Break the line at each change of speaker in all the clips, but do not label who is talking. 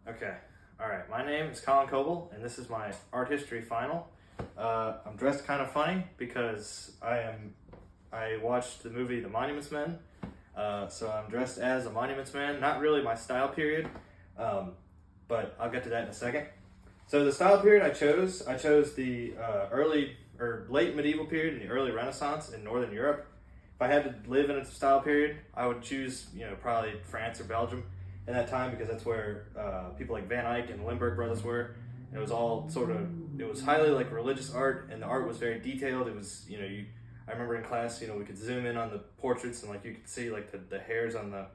Okay. All right. My name is Colin Coble, and this is my art history final. I'm dressed kind of funny because I watched the movie The Monuments Men, so I'm dressed as a Monuments Man. Not really my style period, but I'll get to that in a second. So the style period I chose the early or late medieval period and the early Renaissance in Northern Europe. If I had to live in a style period, I would choose, probably France or Belgium in that time, because that's where people like Van Eyck and Limburg brothers were. And it was all it was highly like religious art, and the art was very detailed. It was, I remember in class, we could zoom in on the portraits, and like you could see like the hairs on the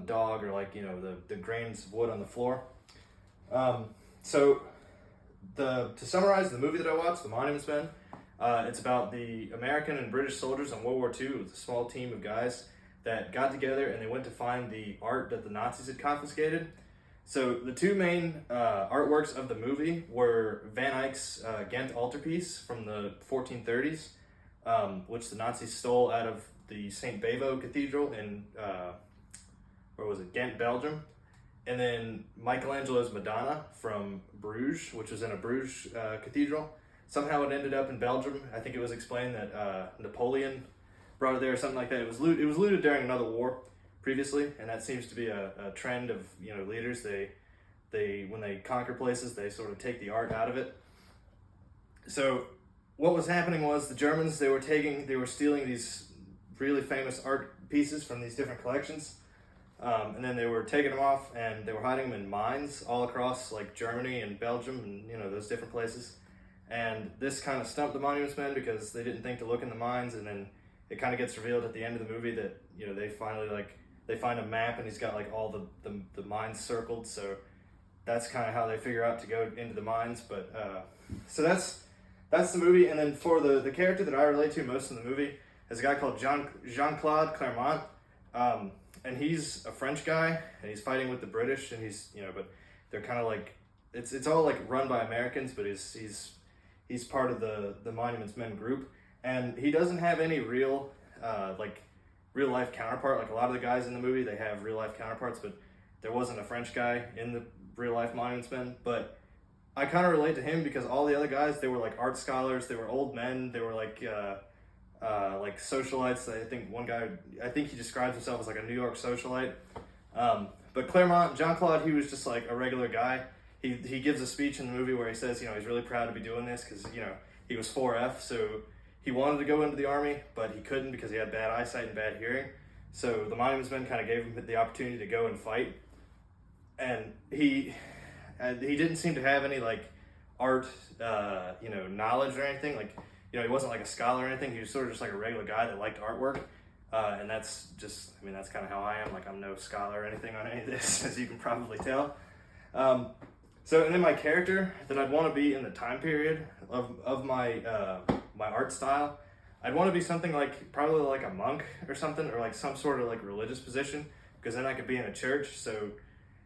dog, or like, the grains of wood on the floor. So to summarize the movie that I watched, The Monuments Men, it's about the American and British soldiers in World War II. It was a small team of guys that got together and they went to find the art that the Nazis had confiscated. So the two main artworks of the movie were Van Eyck's Ghent altarpiece from the 1430s, which the Nazis stole out of the St. Bavo Cathedral in, Ghent, Belgium. And then Michelangelo's Madonna from Bruges, which was in a Bruges cathedral. Somehow it ended up in Belgium. I think it was explained that Napoleon brought it there or something like that. It was looted during another war previously, and that seems to be a trend of leaders. They when they conquer places, they sort of take the art out of it. So what was happening was the Germans, they were stealing these really famous art pieces from these different collections, and then they were taking them off and they were hiding them in mines all across like Germany and Belgium and those different places. And this kind of stumped the Monuments Men because they didn't think to look in the mines, and then it kind of gets revealed at the end of the movie that they finally they find a map and he's got like all the mines circled. So that's kind of how they figure out to go into the mines. But so that's the movie. And then for the character that I relate to most in the movie is a guy called Jean-Claude Clermont, and he's a French guy and he's fighting with the British, and he's but they're kind of like it's all like run by Americans, but he's part of the Monuments Men group. And he doesn't have any real life counterpart. Like a lot of the guys in the movie, they have real life counterparts, but there wasn't a French guy in the real life Monuments Men. But I kind of relate to him because all the other guys, they were like art scholars, they were old men, they were like socialites. I think one guy, he describes himself as like a New York socialite. But Claremont, Jean-Claude, he was just like a regular guy. He gives a speech in the movie where he says, he's really proud to be doing this because, he was 4F, so he wanted to go into the army, but he couldn't because he had bad eyesight and bad hearing. So the Monuments Men kind of gave him the opportunity to go and fight. And he didn't seem to have any like art, knowledge or anything. Like, he wasn't like a scholar or anything. He was sort of just like a regular guy that liked artwork. And that's just, that's kind of how I am. Like, I'm no scholar or anything on any of this, as you can probably tell. And then my character that I'd want to be in the time period of my my art style, I'd want to be something like probably like a monk or something, or like some sort of like religious position, because then I could be in a church. So,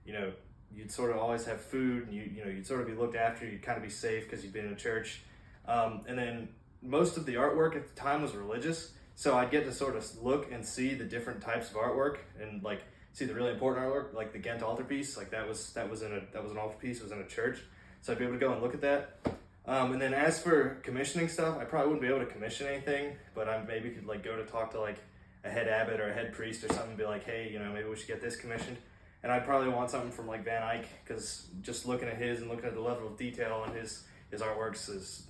you'd sort of always have food, and you'd sort of be looked after. You'd kind of be safe because you'd been in a church. And then most of the artwork at the time was religious, so I'd get to sort of look and see the different types of artwork and like see the really important artwork, like the Ghent altarpiece. Like that was an altarpiece. It was in a church, so I'd be able to go and look at that. And then as for commissioning stuff, I probably wouldn't be able to commission anything, but I maybe could like go to talk to like a head abbot or a head priest or something, and be like, hey, maybe we should get this commissioned. And I'd probably want something from like Van Eyck, because just looking at his and looking at the level of detail in his artworks is,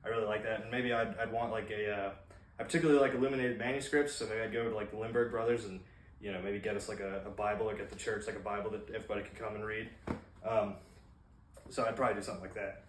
I really like that. And maybe I'd want like I particularly like illuminated manuscripts, so maybe I'd go to like the Limburg brothers and maybe get us like a Bible, or get the church like a Bible that everybody could come and read. So I'd probably do something like that.